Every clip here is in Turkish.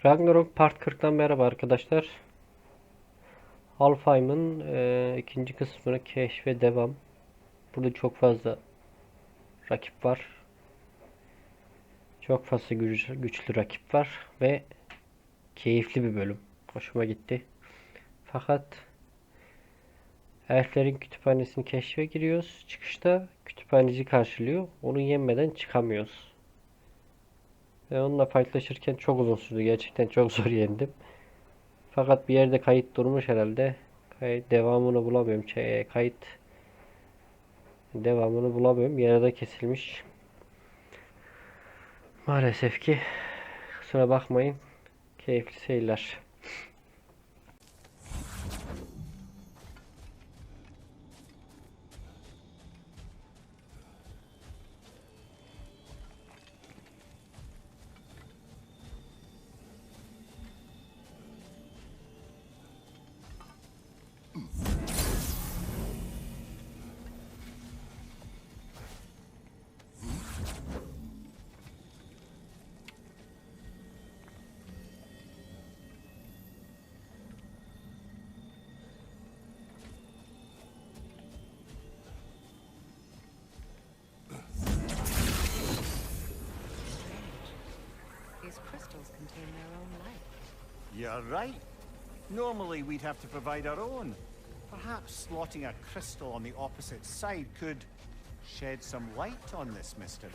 Ragnarok Part 40'tan merhaba arkadaşlar. Alfheim'in ikinci kısmını keşfe devam. Burada çok fazla rakip var. Çok fazla güçlü rakip var ve keyifli bir bölüm. Hoşuma gitti. Fakat elflerin kütüphanesini keşfe giriyoruz. Çıkışta kütüphaneci karşılıyor. Onu yenmeden çıkamıyoruz. Ve onunla fightlaşırken çok uzun sürdü. Gerçekten çok zor yendim. Fakat bir yerde kayıt durmuş herhalde. Devamını bulamıyorum. Kayıt devamını bulamıyorum. Yarıda kesilmiş. Maalesef ki. Kusura bakmayın. Keyifli seyirler. These crystals contain their own light. You're right. Normally we'd have to provide our own. Perhaps slotting a crystal on the opposite side could shed some light on this mystery.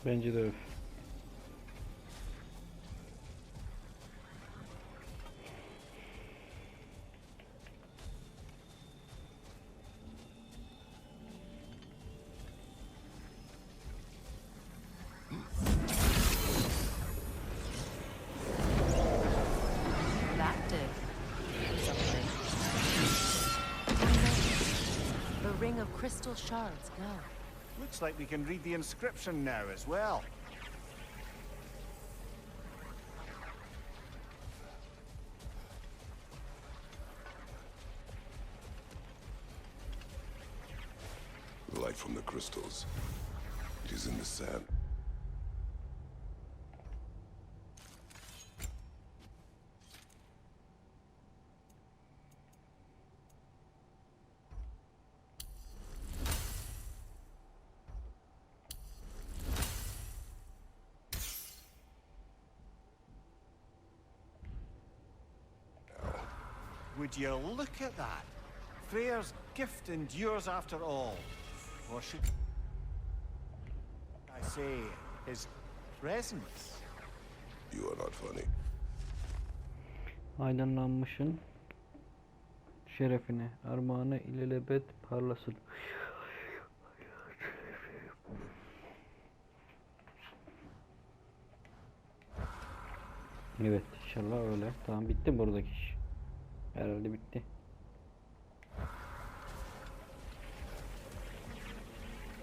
Bence de öyle. That did something. The ring of crystal shards go. Looks like we can read the inscription now as well. The light from the crystals. It is in the sand. Would you look at that? Freyr's gift endures after all. Or should I say, his presence? You are not funny. Aydınlanmışın şerefine armağanı ilelebet parlasın. Evet, inşallah öyle. Tamam, bitti buradaki iş. Herhalde bitti.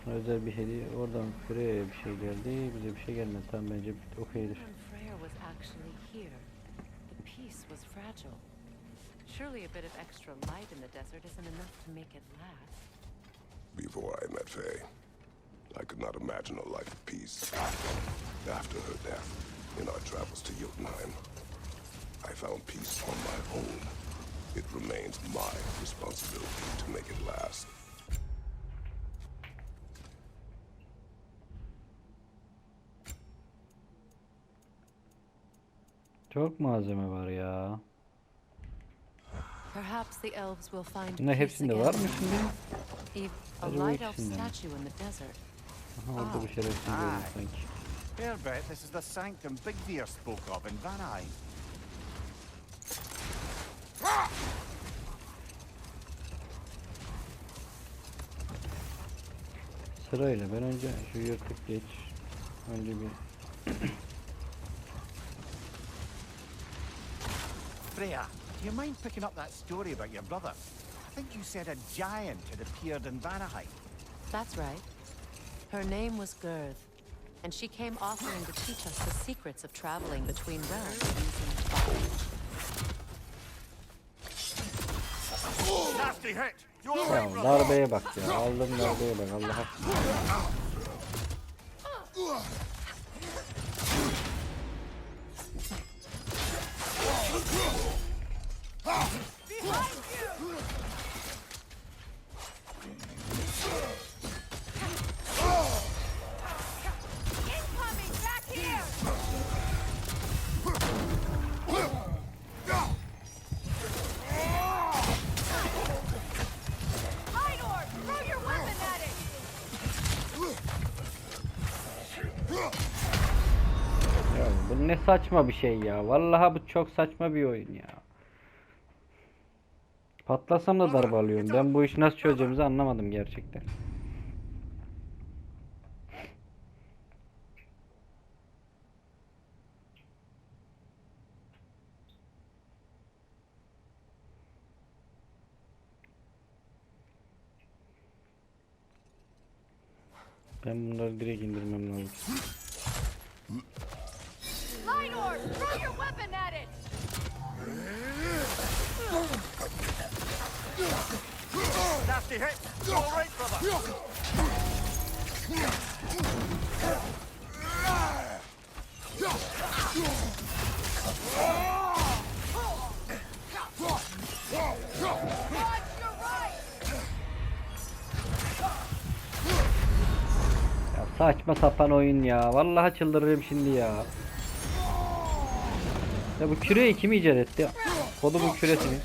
Özel bir hediye. Oradan Freya'ya bir şey geldi. Bize bir şey gelmedi. Tamam, bence okeydir. When Freya was actually here, the peace was fragile. Surely a bit of extra light in the desert isn't enough to make it last. Before I met Faye, I could not imagine a life of peace. After her death, in our travels to Jotunheim, I found peace on my own. It remains my responsibility to make it last. Çok malzeme var ya. Perhaps the elves will find Bunlar peace hepsinde again. var mı şimdi? A Acaba light elf ikisinde mi? statue in the desert. Aha, orada bir şerefsiz gördüm sanki. Airbet, this is the sanctum Bigvir spoke of in Vanheim. Sırayla ben önce şu yırtık geç. Önce bir Freya, do you mind picking up that story about your brother? I think you said a giant had appeared in Vanaheim. That's right. Her name was Girth, and she came offering to teach us the secrets of traveling between realms using fire. Nasty hit! You all ya right, brother? darbeye bak ya. Aldım darbeye bak. Allah aşkına. Incoming back here! Idor, throw your weapon at it! Ya bu ne saçma bir şey ya. Vallahi bu çok saçma bir oyun ya. Patlasam da darbe alıyorum. Ben bu işi nasıl çözeceğimizi anlamadım gerçekten. Ben bunları direkt indirmem lazım. Idor, throw your weapon at it! Nasty hit. All right, brother. Watch your right! Ya saçma sapan oyun ya. Vallahi çıldırırım şimdi ya. Ya bu küreği kim icat etti? Kodumun küresini.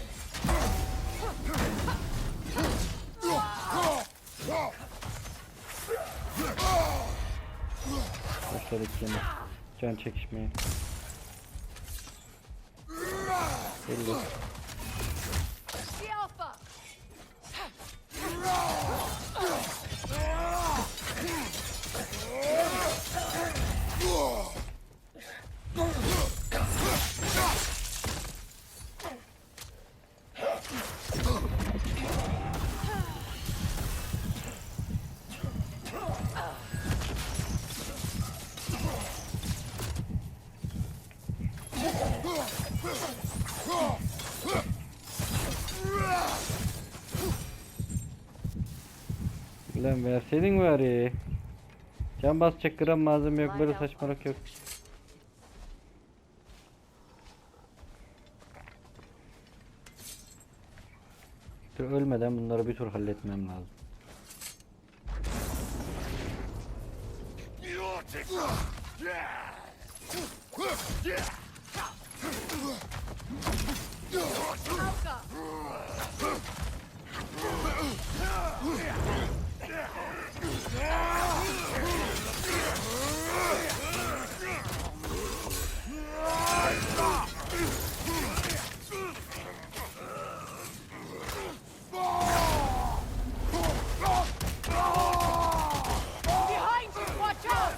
Başladık yine. Can çekişmeye. Belli. The Alpha! Lan verseydin bari. Can basacak gram malzeme yok, böyle saçmalık yok. Dur, ölmeden bunları bir tur halletmem lazım. Behind you! Watch out!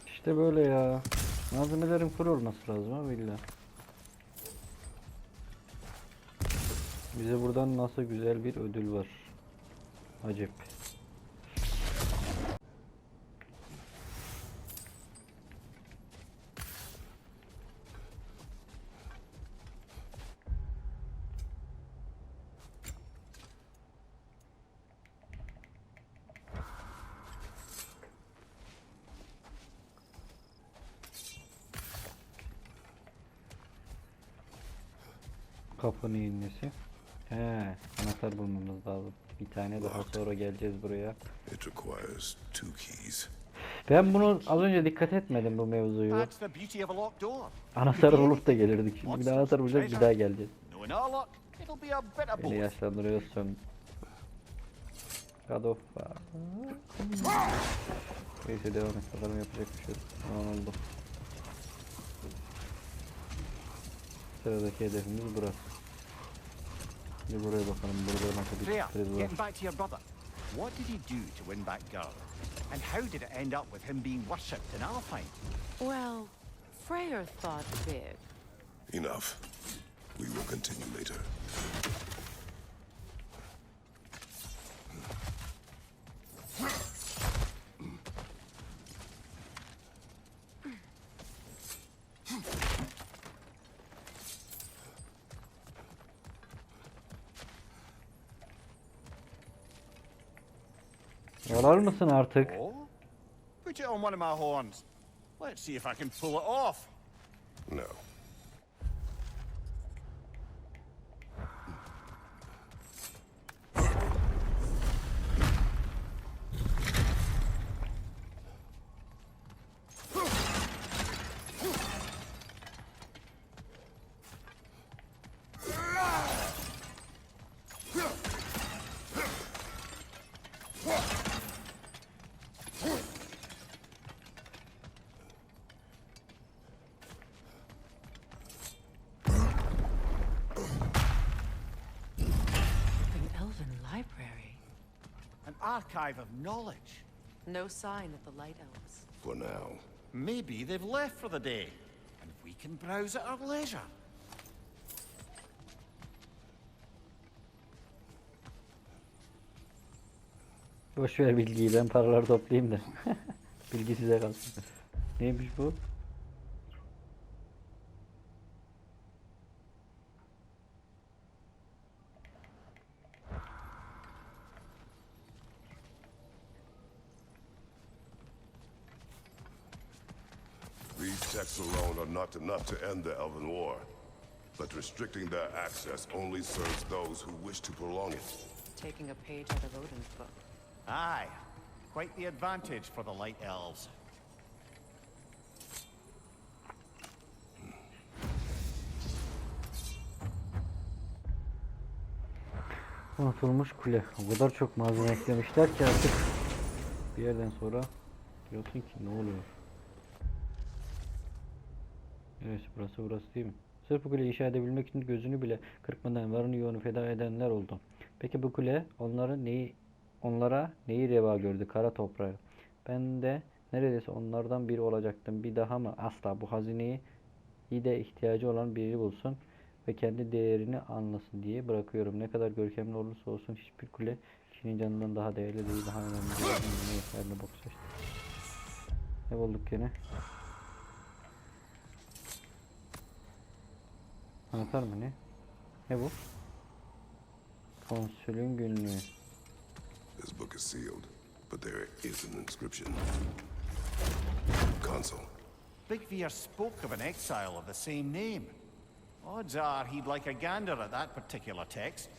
İşte böyle ya. Malzemelerin full olması lazım ha illa. Bize buradan nasıl güzel bir ödül var. Acep. Kapı neyin nesi? He, anahtar bulmamız lazım. Bir tane daha sonra geleceğiz buraya. It requires 2 keys. Ben bunu az önce dikkat etmedim bu mevzuyu. That's the beauty of a locked door. Anahtar bulup da gelirdik. Şimdi bir daha anahtar bulacağız, bir daha geleceğiz. Knowing our luck, it'll be a bit of Beni both. yaşlandırıyorsun. God of War. Neyse devam et. Bakalım yapacak bir şey yok. Tamam oldu. Sıradaki hedefimiz burası. Şimdi buraya bakalım. Burada nasıl bir Freya, sürpriz var. getting back to your brother. What did he do to win back Garth? And how did it end up with him being worshipped in Alfhei? Well, Freyr thought big. Enough. We will continue later. Yalar mısın artık? Oh? Put it on one of my horns. Let's see if I can pull it off. No. An elven library. An archive of knowledge. No sign of the Light Elves. For now. Maybe they've left for the day, and we can browse at our leisure. Boş ver bilgiyi, ben paraları toplayayım da. Bilgi size kalsın. Neymiş bu? These texts alone are not enough to end the Elven War. But restricting their access only serves those who wish to prolong it. Taking a page out of Odin's book. Aye, quite the advantage for the Light Elves. Unutulmuş kule. O kadar çok malzeme eklemişler ki artık bir yerden sonra diyorsun ki ne oluyor? Evet, burası değil mi? Sırf bu kuleyi inşa edebilmek için gözünü bile kırpmadan varını yoğunu feda edenler oldu. Peki bu kule onlara neyi reva gördü? Kara toprağı. Ben de neredeyse onlardan biri olacaktım. Bir daha mı? Asla. Bu hazineyi iyi de ihtiyacı olan biri bulsun ve kendi değerini anlasın diye bırakıyorum. Ne kadar görkemli olursa olsun hiçbir kule kişinin canından daha değerli değil, daha önemli değil. Ne bok seçtim. Ne bulduk gene? Anahtar mı ne? Ne bu? Konsülün günlüğü. This book is sealed, but there is an inscription. Console. Big Veer spoke of an exile of the same name. Odds are he'd like a gander at that particular text.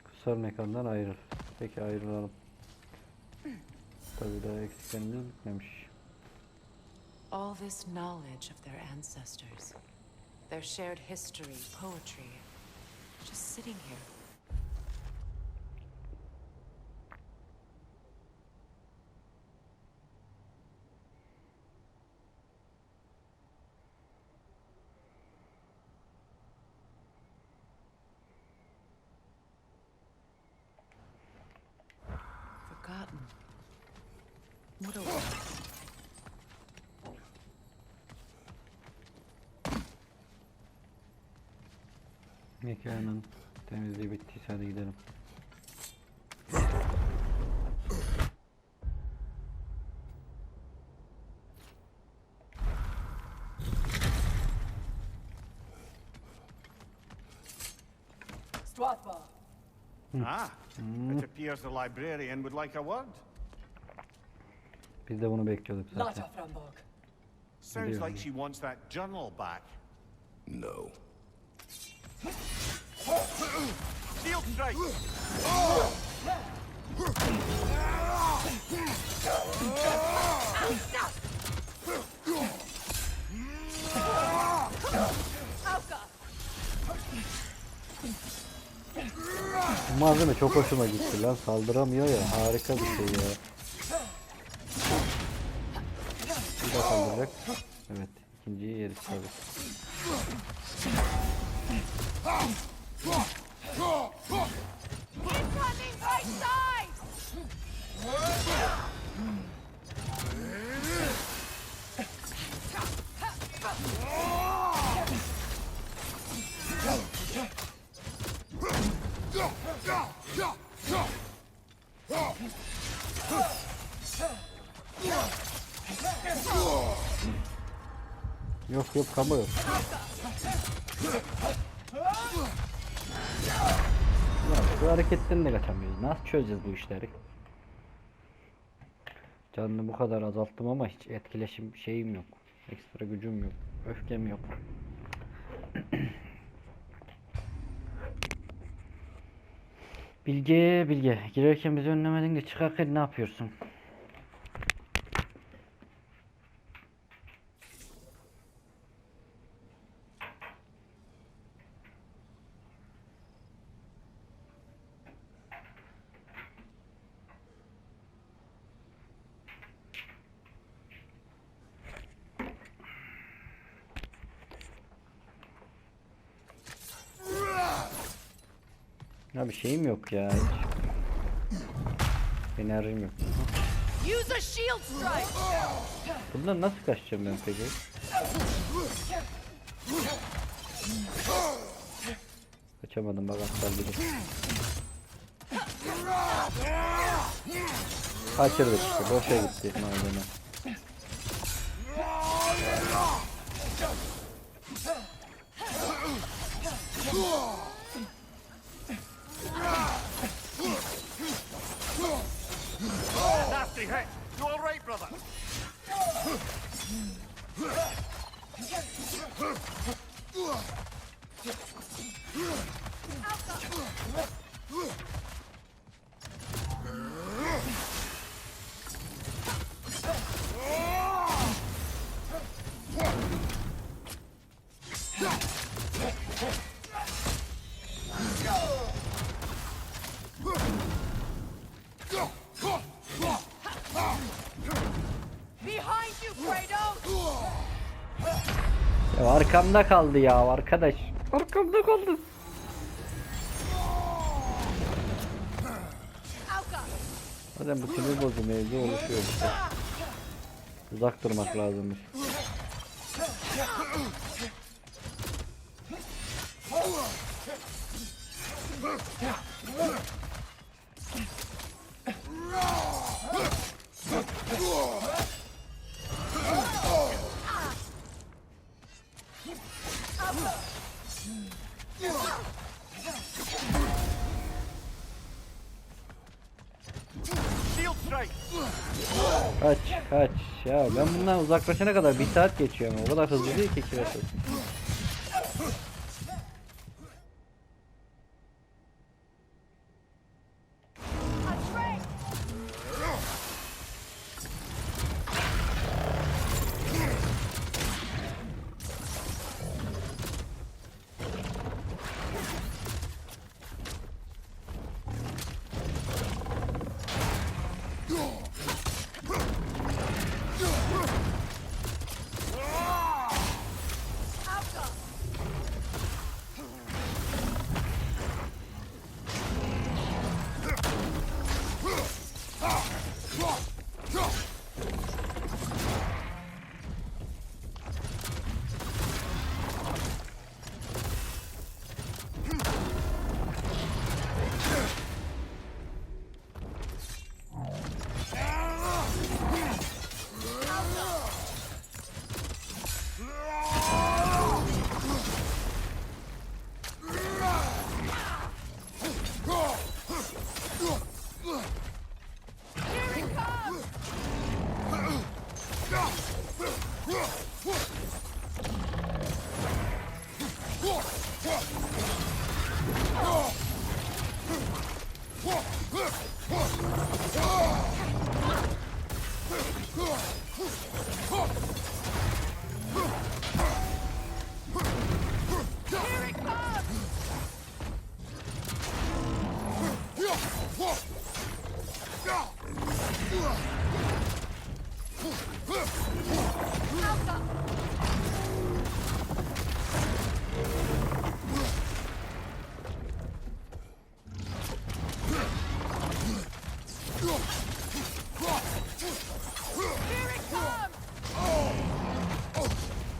Kutsal mekandan ayrıl. Peki ayrılalım. Tabii daha eksiklerimiz bitmemiş. All this knowledge of their ancestors, their shared history, poetry, just sitting here. Forgotten. What a waste. Mekanın temizliği bittiyse hadi gidelim. Ah, it appears the librarian would like a word. Biz de bunu bekliyorduk zaten. Lata Frambog. Sounds like she wants that journal back. No. Shield strike! Bu malzeme çok hoşuma gitti lan. Saldıramıyor ya. Harika bir şey ya. Bir daha saldıracak. Evet. İkinciyi yeriz tabii. Incoming right side! Yok yok, kama yok. Ya bu hareketten de kaçamıyoruz. Nasıl çözeceğiz bu işleri? Canını bu kadar azalttım ama hiç etkileşim şeyim yok. Ekstra gücüm yok. Öfkem yok. Bilge, Bilge. Girerken bizi önlemedin de çıkarken ne yapıyorsun? Ya bir şeyim yok ya hiç. Enerjim yok. Use a shield strike! Bundan nasıl kaçacağım ben peki? Kaçamadım bak, aptal biri. Kaçırdık işte, boşa gitti malzeme. Nasty hit! You alright, brother? Behind you, Kratos! Ya arkamda kaldı ya arkadaş. Arkamda kaldı. Zaten bu sinir bozucu mevzu oluşuyor işte. Uzak durmak lazımmış. Shield strike! Kaç kaç ya, ben bundan uzaklaşana kadar 1 saat geçiyor ama o kadar hızlı değil ki kirası.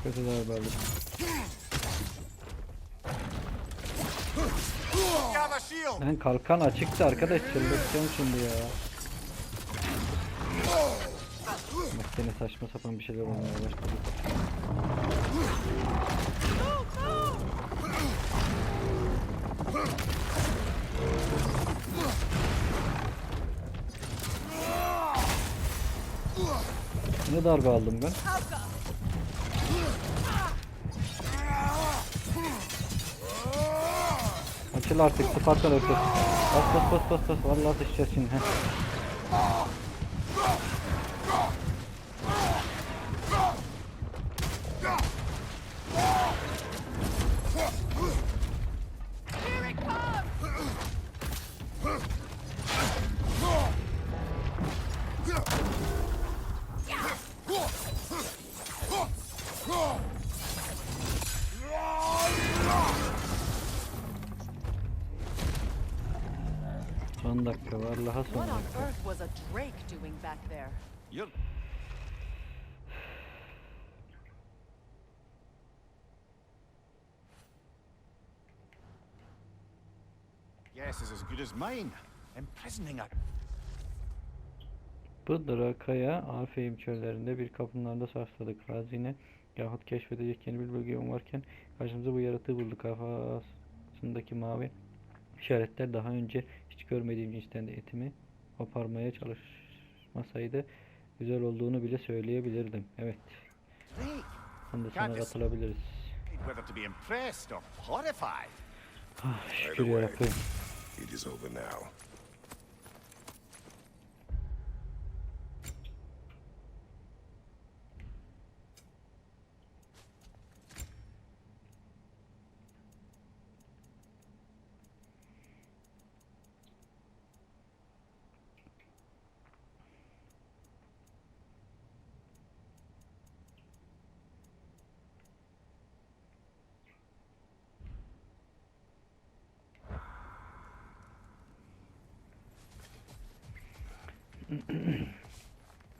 Kötü darbe aldım. Gather shield! Ben kalkan açıktı arkadaş, çıldırtacağım şimdi ya. Bak yine saçma sapan bir şeyler olmaya başladı. Ne darbe aldım ben? Açıl artık Spartan öküz. Bas. Vallahi sıçacağız şimdi. Heh. Son dakika, vallahi son What on dakika. earth was a drake doing back there? You're... Guess is as good as mine. Imprisoning a... Bu Draka'ya Alfheim çöllerinde bir kapınlarda sakladık. Hazine yahut keşfedecek yeni bir bölge varken karşımıza bu yaratığı bulduk. Kafasındaki mavi işaretler daha önce hiç görmediğim cinsten de etimi koparmaya çalışmasaydı güzel olduğunu bile söyleyebilirdim. Evet. Drake! Sen de sana katılabiliriz. Whether to be impressed or horrified. Ah, Right şükür away. yarabbim. It is over now.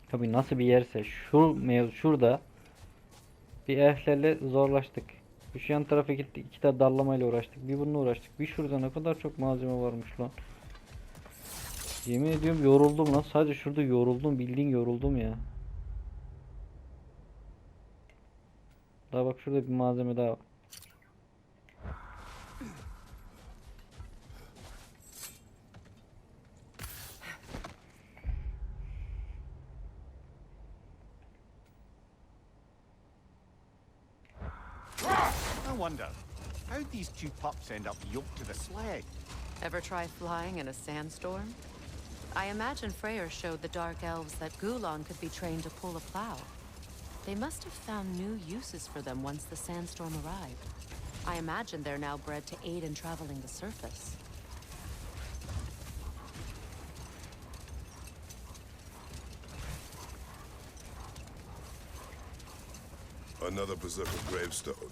Tabii nasıl bir yerse şurada bir elflerle zorlaştık. Şu yan tarafa gittik, iki de darlamayla uğraştık. Bir bununla uğraştık. Bir şurada ne kadar çok malzeme varmış lan. Yemin ediyorum yoruldum lan. Sadece şurada yoruldum. Bildiğin yoruldum ya. Daha bak şurada bir malzeme daha var. I wonder, how'd these two pups end up yoked to the sled? Ever try flying in a sandstorm? I imagine Freyr showed the dark elves that Gulon could be trained to pull a plow. They must have found new uses for them once the sandstorm arrived. I imagine they're now bred to aid in traveling the surface. Another berserker gravestone.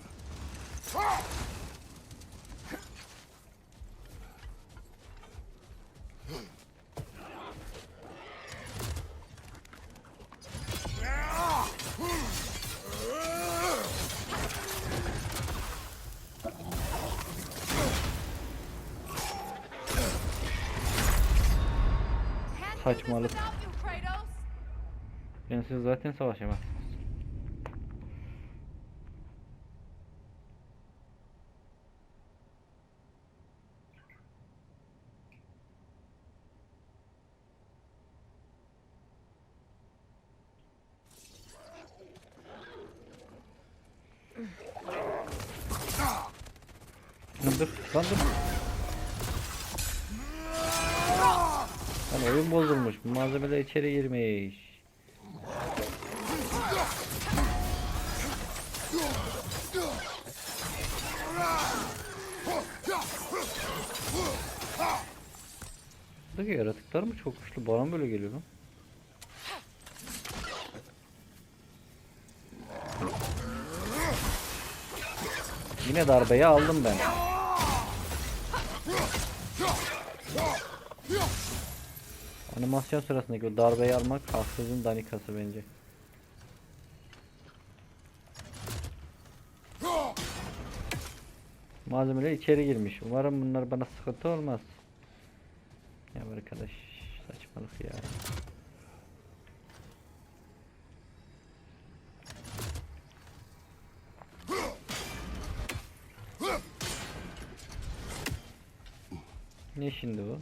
Saçmalık. Ben siz zaten savaşamam. Dur, lan dur. Lan oyun bozulmuş. Bu malzemeler içeri girmiş. Buradaki yaratıklar mı çok güçlü? Bana mı böyle geliyor lan? Yine darbeyi aldım ben. Animasyon sırasındaki o darbeyi almak haksızın danikası bence. Malzemeler içeri girmiş. Umarım bunlar bana sıkıntı olmaz. Ya arkadaş, saçmalık ya. Ne şimdi bu?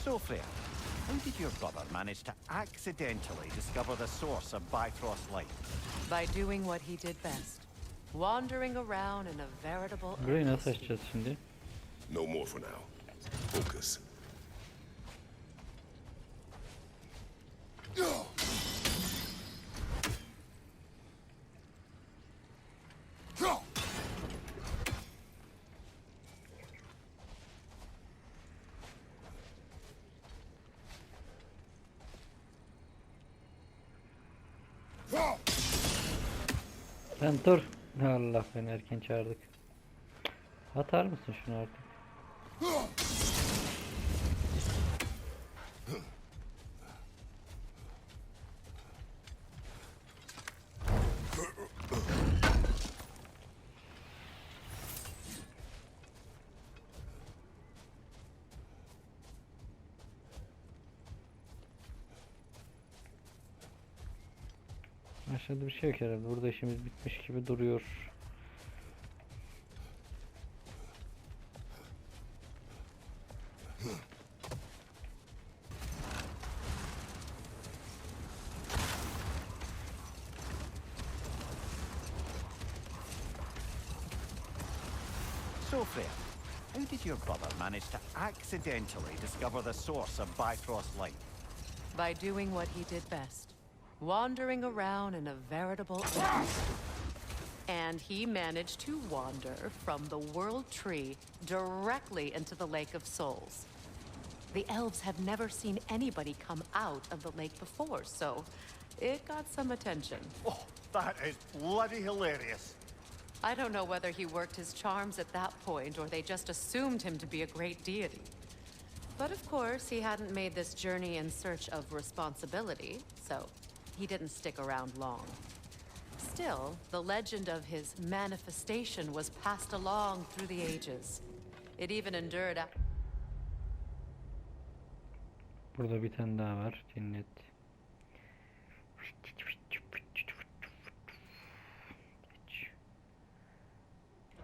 So, Freya, how did your brother manage to accidentally discover the source of Bifrost light? By doing what he did best. Wandering around in a veritable Burayı nasıl endless açacağız şimdi? No more for now. Focus. Sen dur. Allah, beni erken çağırdık. Atar mısın şunu artık? Aşağıda bir şey yok herhalde. Burada işimiz bitmiş gibi duruyor. So, Freya, how did your brother manage to accidentally discover the source of Bifrost light? By doing what he did best. Wandering around in a veritable endless. And he managed to wander from the World Tree directly into the Lake of Souls. The elves have never seen anybody come out of the lake before, so it got some attention. Oh, that is bloody hilarious. I don't know whether he worked his charms at that point or they just assumed him to be a great deity. But of course, he hadn't made this journey in search of responsibility, so he didn't stick around long. Still, the legend of his manifestation was passed along through the ages. It even endured after. Burada bir tane daha var. Cennet.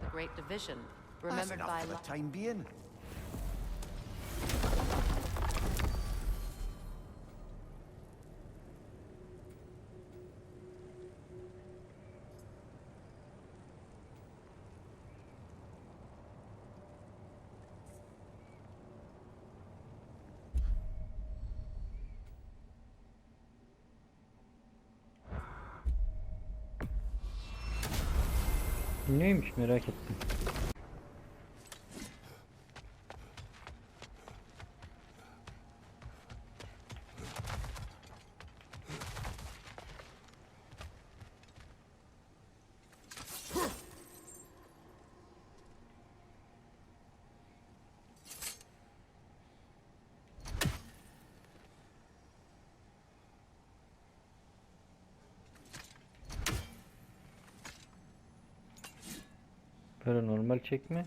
The Great Division, That's remembered enough by for the time being. Neymiş merak ettim. Böyle normal çekme.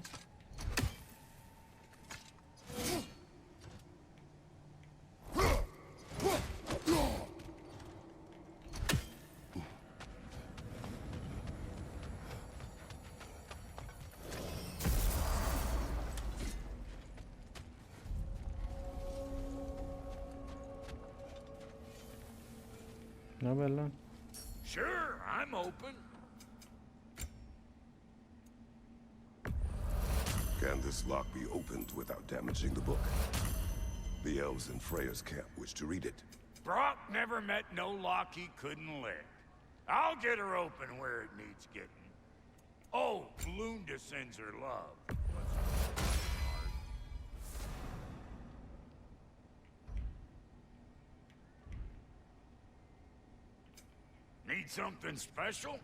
Ne haber lan? Sure, I'm open. Can this lock be opened without damaging the book? The elves in Freya's camp wish to read it. Brock never met no lock he couldn't lick. I'll get her open where it needs getting. Oh, Lunda sends her love. Need something special?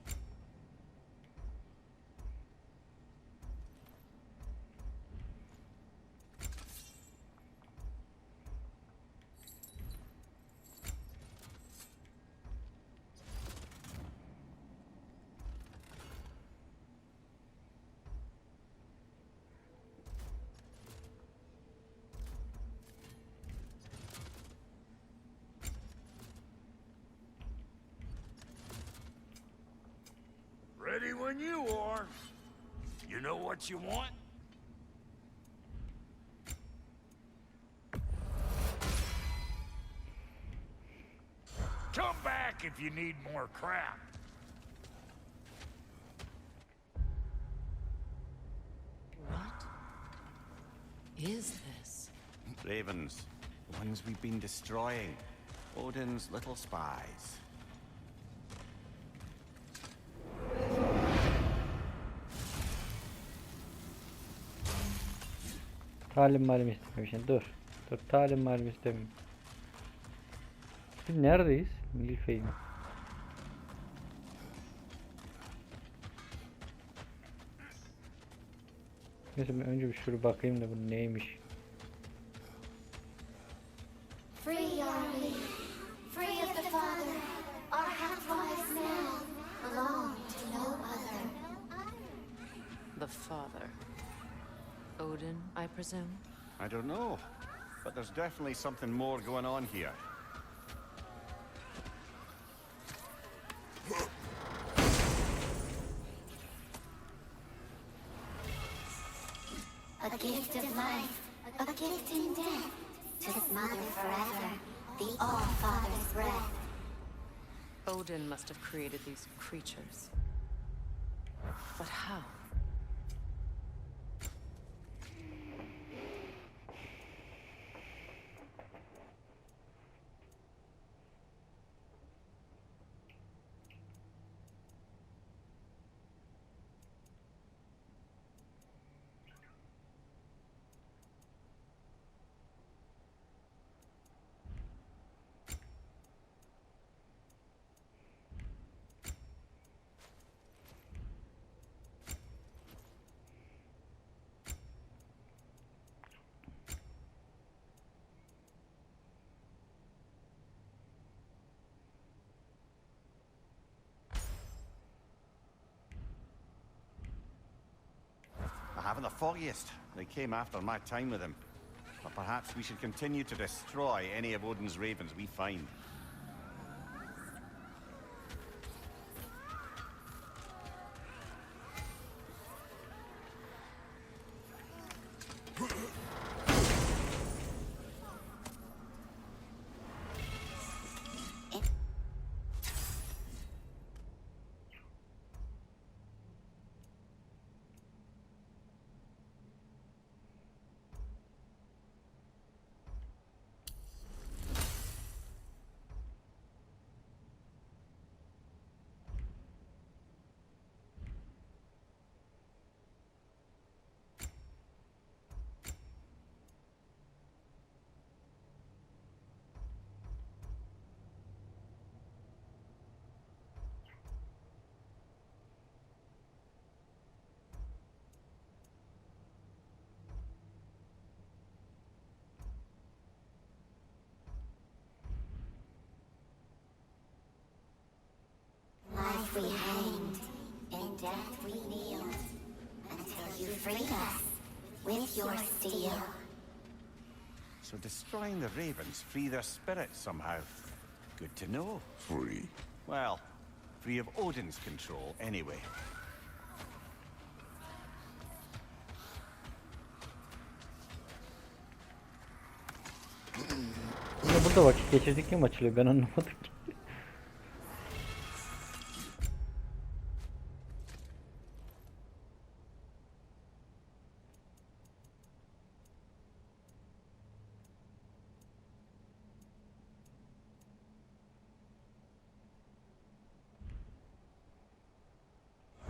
Ready when you are. You know what you want? Come back if you need more crap. What is this? Ravens, the ones we've been destroying. Odin's little spies. Talim malim istemişsin. Dur. Dur talim malim istemiyorum. Biz neredeyiz? Alfhei mi? Neyse ben önce bir şuraya bakayım da bu neymiş. Free are we, free of the Father. Our half-lives now belong to no other. The Father. Odin, I presume? I don't know, but there's definitely something more going on here. A gift of life, a gift in death, to the mother forever, the All-Father's breath. Odin must have created these creatures. But how? Haven't the foggiest. They came after my time with him. But perhaps we should continue to destroy any of Odin's ravens we find. Life we hanged, in death we kneeled, until you freed us with your steel. So destroying the ravens free their spirits somehow. Good to know. Free. Well, free of Odin's control anyway. Ya burada vakit geçirdik mi açılıyor, ben anlamadım ki.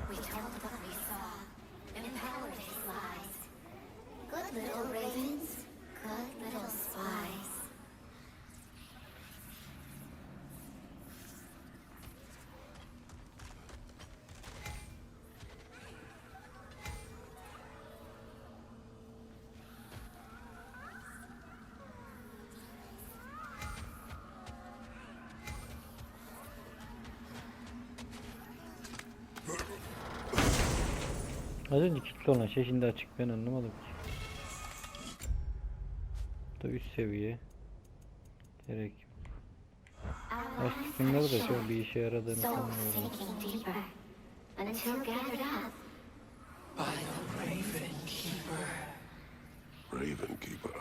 We told what we saw, empowered his lies. Good little ravens, good little spies. Az önce kilitli olan şey şimdi açık, ben anlamadım ki. Bu da üst seviye. Gerek yok. Baş kısımları da çok bir işe yaradığını Souls sanmıyorum. sinking deeper, until gathered up. Ravenkeeper.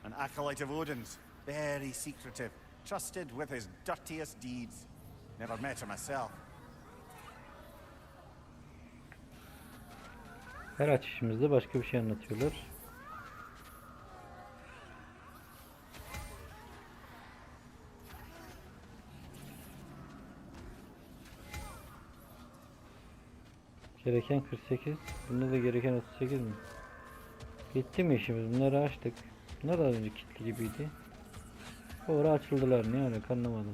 An acolyte of Odin's, very secretive, trusted with his dirtiest deeds. Never met her myself. Her açışımızda başka bir şey anlatıyorlar. Gereken 48. Bunda da gereken 38 mi? Bitti mi işimiz? Bunları açtık. Bunlar da az önce kilitli gibiydi. Sonra açıldılar. Ne alaka anlamadım.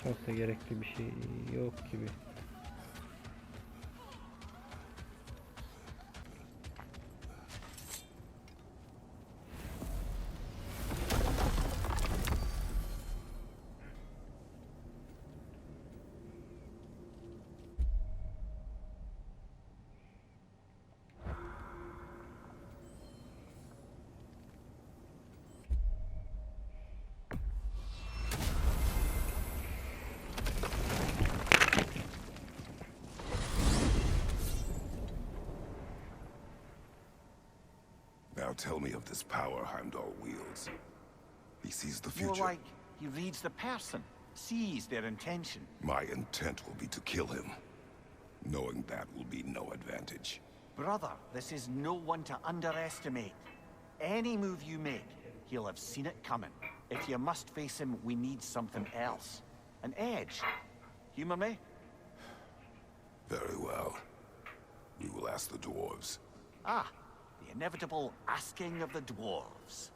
Çok da gerekli bir şey yok gibi. Now tell me of this power Heimdall wields. He sees the More future. like he reads the person, sees their intention. My intent will be to kill him. Knowing that will be no advantage. Brother, this is no one to underestimate. Any move you make, he'll have seen it coming. If you must face him, we need something else. An edge. Humor me? Very well. We will ask the dwarves. Ah, the inevitable asking of the dwarves.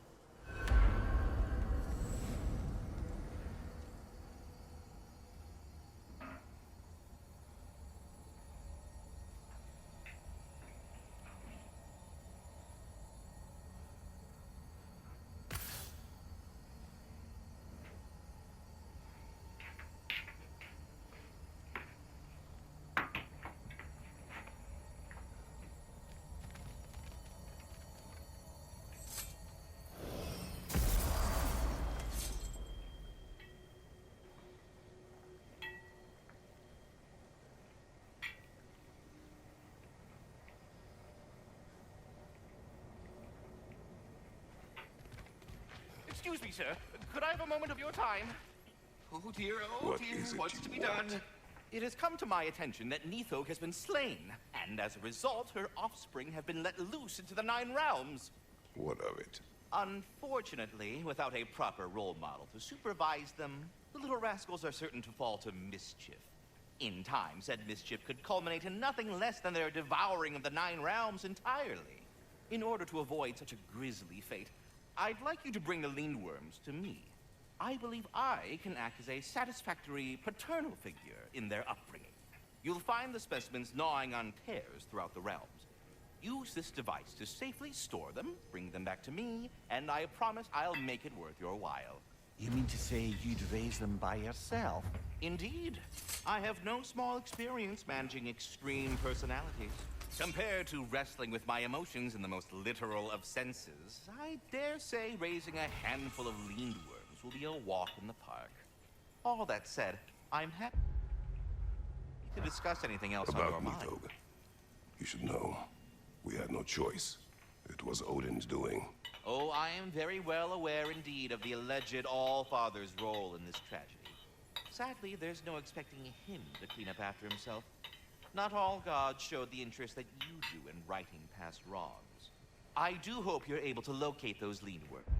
Excuse me, sir. Could I have a moment of your time? Oh dear, What is it what's you to be want? done? It has come to my attention that Neitho has been slain, and as a result, her offspring have been let loose into the Nine Realms. What of it? Unfortunately, without a proper role model to supervise them, the little rascals are certain to fall to mischief. In time, said mischief could culminate in nothing less than their devouring of the Nine Realms entirely. In order to avoid such a grisly fate, I'd like you to bring the Lindworms to me. I believe I can act as a satisfactory paternal figure in their upbringing. You'll find the specimens gnawing on tears throughout the realms. Use this device to safely store them, bring them back to me, and I promise I'll make it worth your while. You mean to say you'd raise them by yourself? Indeed. I have no small experience managing extreme personalities. Compared to wrestling with my emotions in the most literal of senses, I dare say raising a handful of lindworms will be a walk in the park. All that said, I'm happy to discuss anything else on your About mind. Neitho. You should know, we had no choice. It was Odin's doing. Oh, I am very well aware indeed of the alleged All-Father's role in this tragedy. Sadly, there's no expecting him to clean up after himself. Not all gods showed the interest that you do in righting past wrongs. I do hope you're able to locate those lindworms.